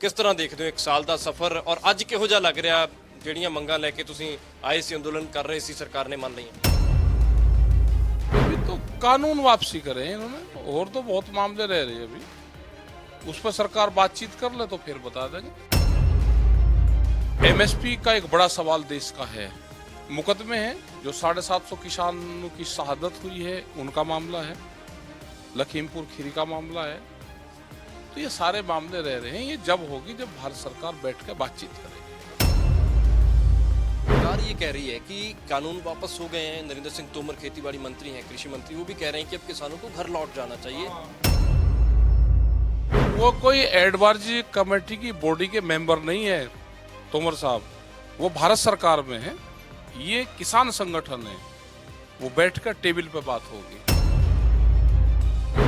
किस तरह देखते हो एक साल का सफर और अज किहो जिहा लग रहा ਜਿਹੜੀਆਂ ਮੰਗਾਂ ਲੈ ਕੇ ਤੁਸੀਂ आए सी अंदोलन कर रहे सी सरकार ने मान लिया? अभी तो कानून वापसी करे हैं इन्होंने, और तो बहुत मामले रह रहे हैं अभी, उस पर सरकार बातचीत कर ले तो फिर बता देंगे। एमएसपी का एक बड़ा सवाल देश का है, मुकदमे हैं जो 750 किसानों की शहादत हुई है उनका मामला है, लखीमपुर खीरी का मामला है। तो ये सारे मामले रह रहे हैं, ये जब होगी जब भारत सरकार बैठ कर बातचीत करेगी। सरकार ये कह रही है कि कानून वापस हो गए हैं। नरेंद्र सिंह तोमर खेतीबाड़ी मंत्री हैं, कृषि मंत्री, वो भी कह रहे हैं कि अब किसानों को घर लौट जाना चाहिए। वो कोई एडवाइजरी कमेटी की बॉडी के मेंबर नहीं है तोमर साहब, वो भारत सरकार में है, ये किसान संगठन है, वो बैठकर टेबल पे बात होगी।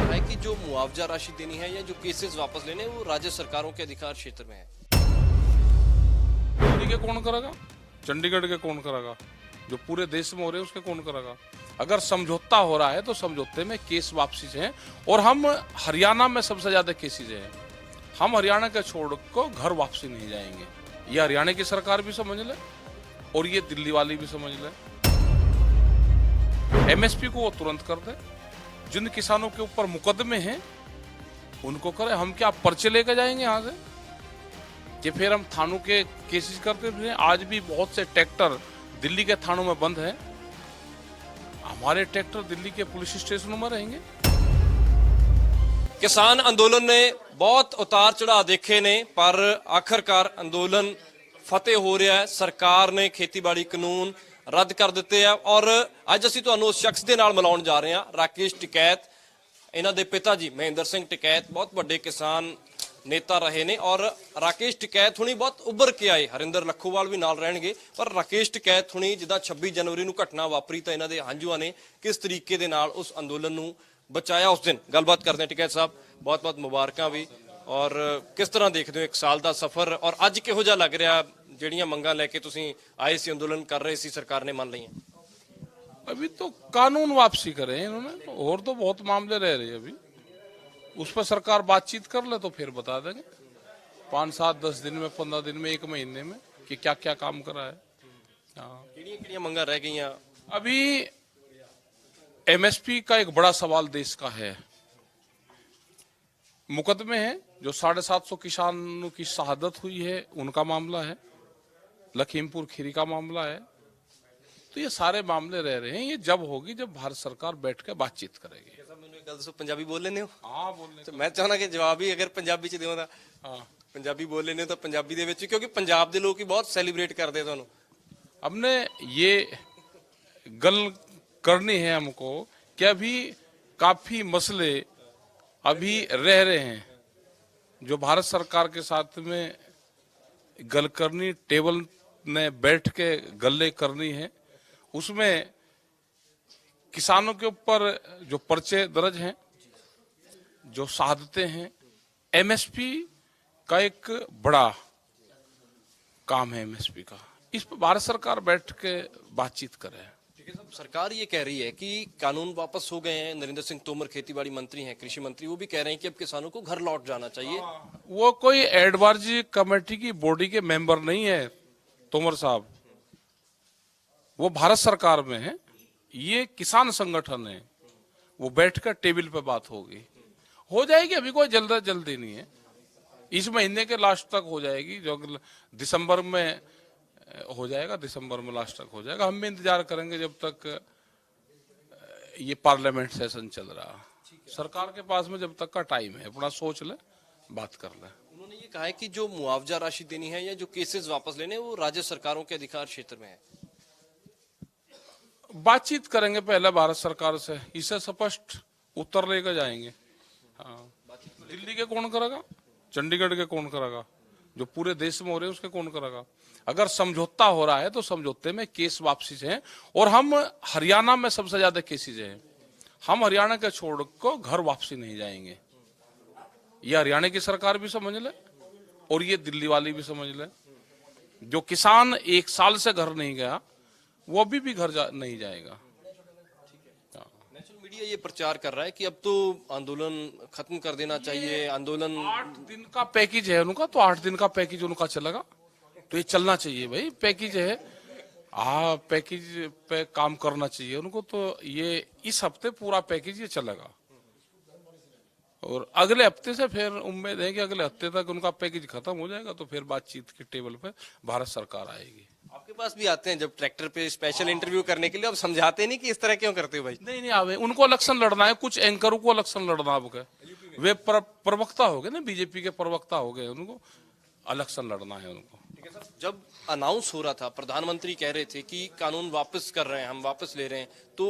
है कि जो मुआवजा राशि देनी है या जो केसेस वापस लेने वो राज्य सरकारों के अधिकार क्षेत्र में है। दिल्ली के कौन करेगा, चंडीगढ़ के कौन करेगा, जो पूरे देश में हो रहे हैं उसके कौन करेगा? अगर समझौता हो रहा है तो समझौते में केस वापसी से हैं, और हम हरियाणा में सबसे ज्यादा केसेज हैं, हम हरियाणा के छोड़ को घर वापसी नहीं जाएंगे। ये हरियाणा की सरकार भी समझ ले और ये दिल्ली वाली भी समझ ले। एमएसपी को वो तुरंत कर दे, जिन किसानों के ऊपर मुकदमे हैं उनको करे। हम क्या पर्चे लेकर जाएंगे यहाँ से कि फिर हम थानों के केसेस करते थे? आज भी बहुत से ट्रैक्टर दिल्ली के थानों में बंद हैं, हमारे ट्रैक्टर दिल्ली के पुलिस स्टेशनों में रहेंगे। किसान अंदोलन ने बहुत उतार चढ़ाव देखे ने, पर आखिरकार अंदोलन फतेह हो रहा है। सरकार ने खेतीबाड़ी कानून रद्द कर दिते हैं और अज असीं तुहानूं उस शख्स दे नाल मिलाउण जा रहे हैं, राकेश टिकैत। इन्हां दे पिता जी महेंद्र सिंह टिकैत बहुत वड्डे किसान नेता रहे ने और राकेश टिकैत हुणी बहुत उभर के आए। हरिंदर लखोवाल भी नाल रहणगे, पर राकेश टिकैत हुणी जिद्दां 26 जनवरी नूं घटना वापरी तां इन्हां दे हंझूआं ने किस तरीके दे नाल उस अंदोलन नूं बचाया उस दिन। गलबात करते हैं टिकैत साहब, बहुत बहुत मुबारकां भी। और किस तरह देखते हो एक साल का सफर और अज किहो जिहा लग रहा ਜਿਹੜੀਆਂ ਮੰਗਾਂ ਲੈ ਕੇ ਤੁਸੀਂ आए सी अंदोलन कर रहे सी सरकार ने मान लिया? अभी तो कानून वापसी करे हैं इन्होंने, और तो बहुत मामले रह रहे हैं अभी, उस पर सरकार बातचीत कर ले तो फिर बता देंगे 5, 7, 10 दिन में, 15 दिन में, 1 महीने में कि क्या क्या काम करा है। किहड़ियां मंगां रह गईयां? अभी एमएसपी का एक बड़ा सवाल देश का है, मुकदमे हैं जो 750 किसानों की शहादत हुई है उनका मामला है, लखीमपुर खीरी का मामला है। तो ये सारे मामले रह रहे हैं, ये जब होगी जब भारत सरकार बैठ कर बातचीत करेगी। गल दसो, पंजाबी बोल लेने हो? हाँ, बोलने तो मैं चाहना कि जवाब ही अगर पंजाबी च देवां तां हाँ, पंजाबी बोल लेने हो तो पंजाबी दे विच, क्योंकि पंजाब दे लोग ही बहुत सेलिब्रेट करते हैं तुहानूं। हमने ये गल करनी है हमको कि अभी काफी मसले अभी रह रहे हैं जो भारत सरकार के साथ में गल करनी, टेबल में बैठ के गल्ले करनी है। उसमें किसानों के ऊपर जो पर्चे दर्ज हैं, जो शहादतें हैं, एमएसपी का एक बड़ा काम है एमएसपी का, इस पर भारत सरकार बैठ के बातचीत करे। सरकार ये कह रही है कि कानून वापस हो गए हैं। नरेंद्र सिंह तोमर खेतीबाड़ी मंत्री हैं, कृषि मंत्री, वो भी कह रहे हैं कि अब किसानों को घर लौट जाना चाहिए। वो कोई एडवाइजरी कमेटी की बॉडी के मेंबर नहीं है तोमर साहब, वो भारत सरकार में है, ये किसान संगठन है, वो बैठकर टेबल पे बात होगी, हो जाएगी। अभी कोई जल्दी नहीं है, इस महीने के लास्ट तक हो जाएगी, जो दिसंबर में हो जाएगा, दिसंबर में लास्ट तक हो जाएगा। हम भी इंतजार करेंगे जब तक ये पार्लियामेंट सेशन चल रहा। सरकार के पास में जब तक का टाइम है, अपना सोच ले, बात कर ले। उन्होंने ये कहा है कि जो मुआवजा राशि देनी है या जो केसेस वापस लेने वो राज्य सरकारों के अधिकार क्षेत्र में है। बातचीत करेंगे पहले भारत सरकार से, इसे स्पष्ट उत्तर लेकर जाएंगे। हाँ, दिल्ली के कौन करेगा, चंडीगढ़ के कौन करेगा, जो पूरे देश में हो रहे हैं उसके कौन करेगा? अगर समझौता हो रहा है तो समझौते में केस वापसी से हैं, और हम हरियाणा में सबसे ज्यादा केसेज हैं, हम हरियाणा के छोड़ को घर वापसी नहीं जाएंगे। ये हरियाणा की सरकार भी समझ ले और ये दिल्ली वाली भी समझ ले। जो किसान 1 साल से घर नहीं गया वो अभी भी घर नहीं जाएगा। मीडिया ये प्रचार कर रहा है कि अब तो आंदोलन खत्म कर देना चाहिए, आंदोलन 8 दिन का पैकेज है उनका, तो 8 दिन का पैकेज उनका चलेगा, तो ये चलना चाहिए भाई। पैकेज है, हाँ पैकेज पे काम करना चाहिए उनको, तो ये इस हफ्ते पूरा पैकेज ये चलेगा और अगले हफ्ते से फिर उम्मीद है कि अगले हफ्ते तक उनका पैकेज खत्म हो जाएगा, तो फिर बातचीत के टेबल पे भारत सरकार आएगी। आपके पास भी आते हैं जब ट्रैक्टर पे स्पेशल इंटरव्यू करने के लिए, अब समझाते नहीं कि इस तरह क्यों करते हो भाई? नहीं नहीं आवे, उनको इलेक्शन लड़ना है, कुछ एंकरों को इलेक्शन लड़ना है, वे प्रवक्ता हो गए ना, बीजेपी के प्रवक्ता हो गए, उनको इलेक्शन लड़ना है उनको। ठीक है सर, जब अनाउंस हो रहा था, प्रधानमंत्री कह रहे थे कि कानून वापस कर रहे हैं, हम वापस ले रहे हैं, तो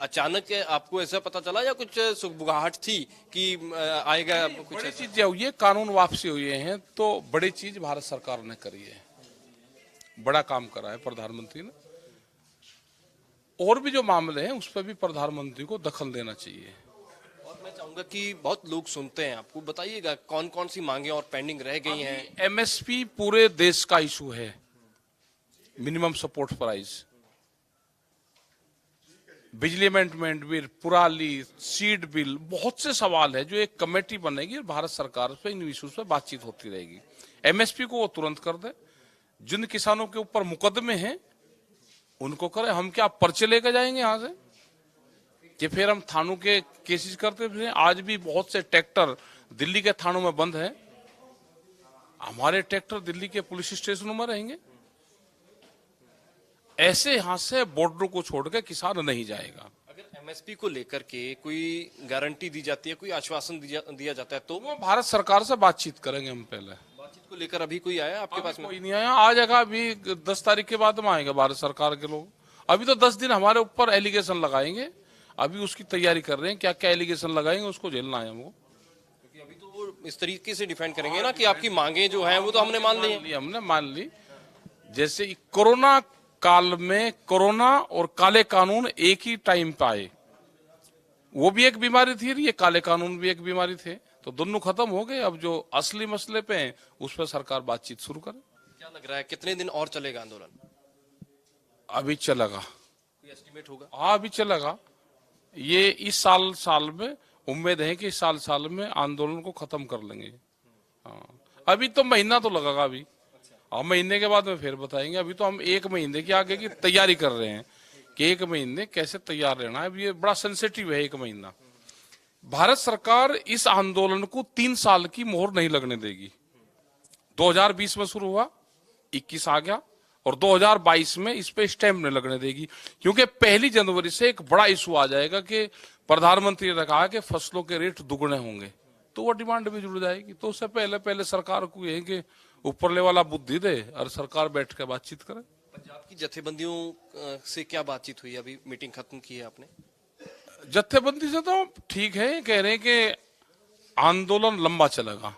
अचानक आपको ऐसा पता चला या कुछ सुगबुगाहट थी कि आएगा कुछ बड़ी ऐसा? चीज हुई है, कानून वापसी हुई है, तो बड़ी चीज भारत सरकार ने करी है, बड़ा काम करा है प्रधानमंत्री ने। और भी जो मामले हैं उस पर भी प्रधानमंत्री को दखल देना चाहिए। और मैं चाहूंगा कि बहुत लोग सुनते हैं, आपको बताइएगा कौन कौन सी मांगे और पेंडिंग रह गई हैं। एमएसपी पूरे देश का इशू है, मिनिमम सपोर्ट प्राइस, बिजली अमेंडमेंट बिल, पुराली, सीड बिल, बहुत से सवाल है जो एक कमेटी बनेगी और भारत सरकार पे इन इश्यूज पे बातचीत होती रहेगी। एमएसपी को वो तुरंत कर दे, जिन किसानों के ऊपर मुकदमे हैं उनको करे। हम क्या पर्चे लेकर जाएंगे यहाँ से कि फिर हम थानों के केसेस करते फिर? आज भी बहुत से ट्रैक्टर दिल्ली के थानों में बंद है, हमारे ट्रैक्टर दिल्ली के पुलिस स्टेशनों में रहेंगे। ऐसे यहां से बॉर्डर को छोड़ के किसान नहीं जाएगा। अगर एमएसपी को लेकर के कोई गारंटी दी जाती है, कोई आश्वासन दिया जाता है, तो वो भारत सरकार से बातचीत करेंगे हम पहले। बातचीत को लेकर अभी कोई आया आपके पास में? कोई नहीं आया, आ जाएगा अभी 10 तारीख के बाद में आएगा भारत सरकार के लोग। अभी तो 10 दिन हमारे ऊपर एलिगेशन लगाएंगे, अभी उसकी तैयारी कर रहे हैं, क्या क्या एलिगेशन लगाएंगे उसको झेलना है हमको। क्योंकि अभी तो वो इस तरीके से डिफेंड करेंगे ना कि आपकी मांगे जो है वो तो हमने मान ली है। हमने मान ली। जैसे कोरोना काल में कोरोना और काले कानून एक ही टाइम पे आए, वो भी एक बीमारी थी, ये काले कानून भी एक बीमारी थे, तो दोनों खत्म हो गए। अब जो असली मसले पे हैं उस पर सरकार बातचीत शुरू करे। क्या लग रहा है कितने दिन और चलेगा आंदोलन? अभी चलेगा, कोई एस्टिमेट होगा? हाँ अभी चलेगा। ये इस साल में उम्मीद है कि इस साल में आंदोलन को खत्म कर लेंगे। हाँ अभी तो महीना तो लगेगा अभी, और महीने के बाद में फिर बताएंगे। अभी तो हम 1 महीने के आगे की तैयारी कर रहे हैं कि 1 महीने कैसे तैयार रहना है। ये बड़ा सेंसिटिव है 1 महीना। भारत सरकार इस आंदोलन को 3 साल की मोहर नहीं लगने देगी। 2020 में शुरू हुआ, 21 आ गया, और 2022 में इस पे स्टैंप नहीं लगने देगी, क्योंकि 1 जनवरी से एक बड़ा इशू आ जाएगा कि प्रधानमंत्री ने कहा कि फसलों के रेट दुगने होंगे, तो वो डिमांड भी जुड़ जाएगी। तो उससे पहले सरकार को ये कि ऊपर ले वाला बुद्धि दे और सरकार बैठ के बातचीत करे। पंजाब की जथेबंदियों से क्या बातचीत हुई? अभी मीटिंग खत्म की है आपने? जत्थेबंदी से तो ठीक है, कह रहे हैं कि आंदोलन लंबा चलेगा,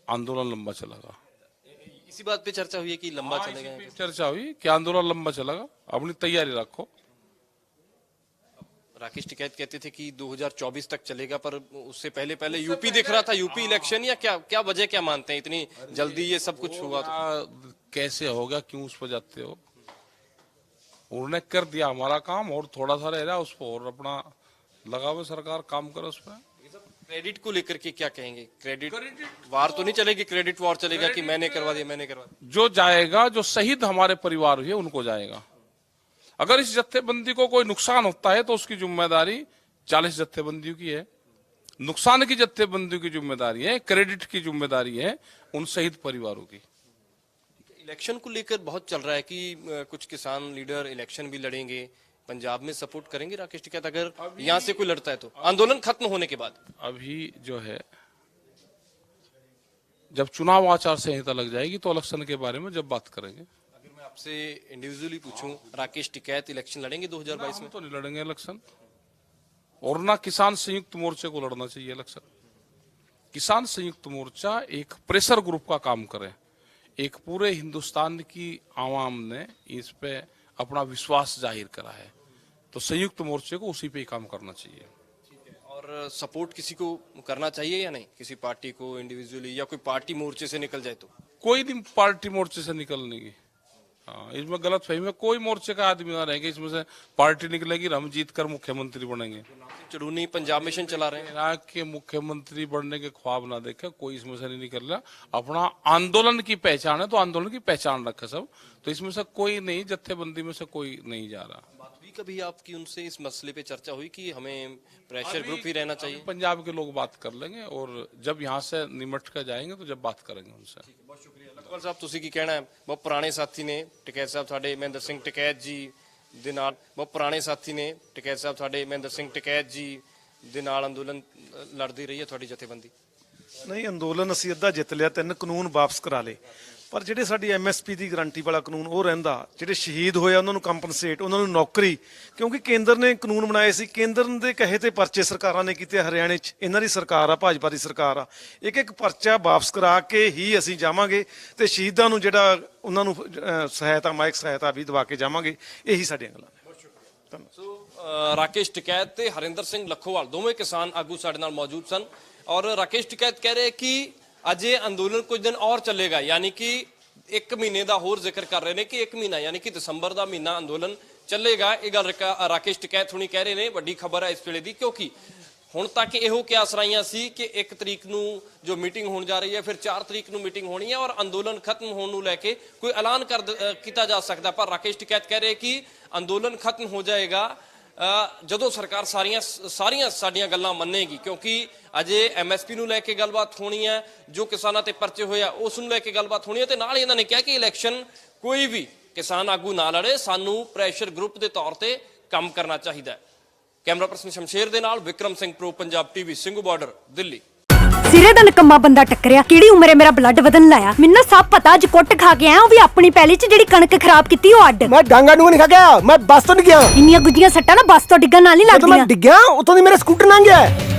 आंदोलन लंबा चलेगा। इसी बात पे चर्चा हुई है कि लंबा चलेगा? चर्चा हुई कि आंदोलन लंबा चलेगा, अपनी तैयारी रखो। राकेश टिकैत कहते थे कि 2024 तक चलेगा, पर उससे पहले यूपी दिख रहा था, यूपी इलेक्शन, या क्या वजह क्या मानते हैं इतनी जल्दी ये सब कुछ हुआ? तो कैसे होगा, क्यों उस पर जाते हो? उन्होंने कर दिया हमारा काम, और थोड़ा सा रह रहा उस पर, और अपना लगा हुआ सरकार काम करे उस पर। क्रेडिट को लेकर के क्या कहेंगे? क्रेडिट वार तो नहीं चलेगी, क्रेडिट वॉर चलेगा कि मैंने करवा दिया, मैंने करवा दिया? जो जाएगा, जो शहीद हमारे परिवार हुए उनको जाएगा। अगर इस जत्थेबंदी को कोई नुकसान होता है तो उसकी जिम्मेदारी 40 जत्थेबंदियों की है, नुकसान की जत्थेबंदियों की जिम्मेदारी है, क्रेडिट की जिम्मेदारी है उन शहीद परिवारों की। इलेक्शन को लेकर बहुत चल रहा है कि कुछ किसान लीडर इलेक्शन भी लड़ेंगे, पंजाब में सपोर्ट करेंगे राकेश टिकैत अगर यहाँ से कोई लड़ता है तो, आंदोलन खत्म होने के बाद? अभी जो है, जब चुनाव आचार संहिता लग जाएगी तो इलेक्शन के बारे में जब बात करेंगे। अगर मैं आपसे इंडिविजुअली पूछूं, राकेश टिकैत इलेक्शन लड़ेंगे 2022 में? तो नहीं लड़ेंगे इलेक्शन, और ना किसान संयुक्त मोर्चे को लड़ना चाहिए इलेक्शन। किसान संयुक्त मोर्चा एक प्रेशर ग्रुप का काम करे, एक पूरे हिंदुस्तान की आवाम ने इस पे अपना विश्वास जाहिर करा है, तो संयुक्त मोर्चे को उसी पे ही काम करना चाहिए। और सपोर्ट किसी को करना चाहिए या नहीं, किसी पार्टी को इंडिविजुअली, या कोई पार्टी मोर्चे से निकल जाए तो? कोई नहीं पार्टी मोर्चे से निकलने की, हाँ, इसमें गलत फहमी में कोई मोर्चे का आदमी ना रहेगा, इसमें से पार्टी निकलेगी, हम जीत कर मुख्यमंत्री बनेंगे। चड़ूनी पंजाब मिशन चला रहे हैं। इराक के मुख्यमंत्री बनने के ख्वाब ना देखे, कोई इसमें से नहीं निकल रहा। अपना आंदोलन की पहचान है तो आंदोलन की पहचान रखे सब, तो इसमें से कोई नहीं, जत्थेबंदी में से कोई नहीं जा रहा। बात हुई कभी आपकी उनसे इस मसले पे चर्चा हुई कि हमें प्रेशर ग्रुप ही रहना चाहिए? पंजाब के लोग बात कर लेंगे और जब यहाँ से निमट कर जाएंगे तो जब बात करेंगे उनसे। ਬਹੁਤ ਸ਼ੁਕਰੀਆ ਲਖਵਾਲ ਸਾਹਿਬ, ਤੁਸੀਂ ਕੀ ਕਹਿਣਾ ਹੈ? ਬਹੁਤ ਪੁਰਾਣੇ ਸਾਥੀ ਨੇ ਟਕੈਤ ਸਾਹਿਬ ਤੁਹਾਡੇ, ਮਹਿੰਦਰ ਸਿੰਘ ਟਕੈਤ ਜੀ ਦੇ ਨਾਲ ਬਹੁਤ ਪੁਰਾਣੇ ਸਾਥੀ ਨੇ ਟਕੈਤ ਸਾਹਿਬ ਤੁਹਾਡੇ, ਮਹਿੰਦਰ ਸਿੰਘ ਟਕੈਤ ਜੀ ਦੇ ਨਾਲ ਅੰਦੋਲਨ ਲੜਦੀ ਰਹੀ ਹੈ ਤੁਹਾਡੀ ਜਥੇਬੰਦੀ। ਨਹੀਂ, ਅੰਦੋਲਨ ਅਸੀਂ ਅੱਧਾ ਜਿੱਤ ਲਿਆ, 3 ਕਾਨੂੰਨ ਵਾਪਸ ਕਰਾ ਲਏ, ਪਰ ਜਿਹੜੇ ਸਾਡੀ ਐਮਐਸਪੀ ਦੀ ਗਾਰੰਟੀ ਵਾਲਾ ਕਾਨੂੰਨ ਉਹ ਰਹਿੰਦਾ। ਜਿਹੜੇ ਸ਼ਹੀਦ ਹੋਏ ਆ ਉਹਨਾਂ ਨੂੰ ਕੰਪਨਸੇਟ, ਉਹਨਾਂ ਨੂੰ ਨੌਕਰੀ, ਕਿਉਂਕਿ ਕੇਂਦਰ ਨੇ ਕਾਨੂੰਨ ਬਣਾਏ ਸੀ, ਕੇਂਦਰ ਦੇ ਕਹੇ ਤੇ ਪਰਚੇ ਸਰਕਾਰਾਂ ਨੇ ਕੀਤੇ। ਹਰਿਆਣੇ 'ਚ ਇਹਨਾਂ ਦੀ ਸਰਕਾਰ ਆ, ਭਾਜਪਾ ਦੀ ਸਰਕਾਰ ਆ, ਇੱਕ ਇੱਕ ਪਰਚਾ ਵਾਪਸ ਕਰਾ ਕੇ ਹੀ ਅਸੀਂ ਜਾਵਾਂਗੇ ਤੇ ਸ਼ਹੀਦਾਂ ਨੂੰ ਜਿਹੜਾ ਉਹਨਾਂ ਨੂੰ ਸਹਾਇਤਾ, ਮਾਇਕ ਸਹਾਇਤਾ ਵੀ ਦਵਾ ਕੇ ਜਾਵਾਂਗੇ। ਇਹੀ ਸਾਡੀਆਂ ਗੱਲਾਂ ਨੇ। ਸੋ ਰਾਕੇਸ਼ ਟਕੈਤ ਤੇ ਹਰਿੰਦਰ ਸਿੰਘ ਲੱਖੋਵਾਲ ਦੋਵੇਂ ਕਿਸਾਨ ਆਗੂ ਸਾਡੇ ਨਾਲ ਮੌਜੂਦ ਸਨ ਔਰ ਰਾਕੇਸ਼ ਟਕੈਤ ਕਹਿ ਰਹੇ ਕਿ ਅਜੇ ਅੰਦੋਲਨ ਕੁਝ ਦਿਨ ਔਰ ਚੱਲੇਗਾ, ਯਾਨੀ ਕਿ 1 ਮਹੀਨੇ ਦਾ ਹੋਰ ਜ਼ਿਕਰ ਕਰ ਰਹੇ ਨੇ ਕਿ 1 ਮਹੀਨਾ ਯਾਨੀ ਕਿ ਦਸੰਬਰ ਦਾ ਮਹੀਨਾ ਅੰਦੋਲਨ ਚੱਲੇਗਾ। ਇਹ ਗੱਲ ਰਾਕੇਸ਼ ਟਕੈਤ ਹੁਣੀ ਕਹਿ ਰਹੇ ਨੇ। ਵੱਡੀ ਖਬਰ ਹੈ ਇਸ ਵੇਲੇ ਦੀ, ਕਿਉਂਕਿ ਹੁਣ ਤੱਕ ਇਹੋ ਕਿਆਸ ਰਾਈਆਂ ਸੀ ਕਿ 1 ਤਰੀਕ ਨੂੰ ਜੋ ਮੀਟਿੰਗ ਹੋਣ ਜਾ ਰਹੀ ਹੈ, ਫਿਰ 4 ਤਰੀਕ ਨੂੰ ਮੀਟਿੰਗ ਹੋਣੀ ਹੈ ਔਰ ਅੰਦੋਲਨ ਖਤਮ ਹੋਣ ਨੂੰ ਲੈ ਕੇ ਕੋਈ ਐਲਾਨ ਕੀਤਾ ਜਾ ਸਕਦਾ। ਪਰ ਰਾਕੇਸ਼ ਟਕੈਤ ਕਹਿ ਰਹੇ ਕਿ ਅੰਦੋਲਨ ਖਤਮ ਹੋ ਜਾਏਗਾ ਜਦੋਂ ਸਰਕਾਰ ਸਾਰੀਆਂ ਸਾਡੀਆਂ ਗੱਲਾਂ ਮੰਨੇਗੀ, ਕਿਉਂਕਿ ਅਜੇ ਐਮਐਸਪੀ ਨੂੰ ਲੈ ਕੇ ਗੱਲਬਾਤ ਹੋਣੀ ਹੈ, ਜੋ ਕਿਸਾਨਾਂ ਤੇ ਪਰਚੇ ਹੋਏ ਆ ਉਸ ਨੂੰ ਲੈ ਕੇ ਗੱਲਬਾਤ ਹੋਣੀ ਹੈ ਤੇ ਨਾਲ ਹੀ ਇਹਨਾਂ ਨੇ ਕਿਹਾ ਕਿ ਇਲੈਕਸ਼ਨ ਕੋਈ ਵੀ ਕਿਸਾਨ ਆਗੂ ਨਾ ਲੜੇ, ਸਾਨੂੰ ਪ੍ਰੈਸ਼ਰ ਗਰੁੱਪ ਦੇ ਤੌਰ ਤੇ ਕੰਮ ਕਰਨਾ ਚਾਹੀਦਾ ਹੈ। ਕੈਮਰਾ ਪਰਸਨ ਸ਼ਮਸ਼ੇਰ ਦੇ ਨਾਲ Vikram Singh pro, Punjab TV, Singhu border, Delhi. ਸਿਰੇ ਦਾ ਨਕੰਮਾ ਬੰਦਾ ਟੱਕਰਿਆ, ਕਿਹੜੀ ਉਮਰੇ ਮੇਰਾ ਬਲੱਡ ਵਧਣ ਲਾਇਆ। ਮੈਨੂੰ ਸਭ ਪਤਾ, ਅੱਜ ਕੁੱਟ ਖਾ ਕੇ ਆਇਆ, ਉਹ ਵੀ ਆਪਣੀ ਪੈਲੀ 'ਚ ਜਿਹੜੀ ਕਣਕ ਖਰਾਬ ਕੀਤੀ ਉਹ ਅੱਡ। ਮੈਂ ਡਾਂਗਾ ਨੂੰ ਨਹੀਂ ਖਾ ਗਿਆ, ਮੈਂ ਬੱਸ ਤੋਂ ਡਿੱਗਿਆ। ਇੰਨੀਆਂ ਗੁੱਜੀਆਂ ਸੱਟਾਂ ਨਾ ਬੱਸ ਤੋਂ ਡਿੱਗਣ ਨਾਲ ਨਹੀਂ ਜਦੋਂ ਮੈਂ ਲੱਗਦੀਆਂ। ਡਿੱਗਿਆ ਉਤੋਂ ਦੀ ਮੇਰਾ ਸਕੂਟਰ ਲੰਘ ਗਿਆ।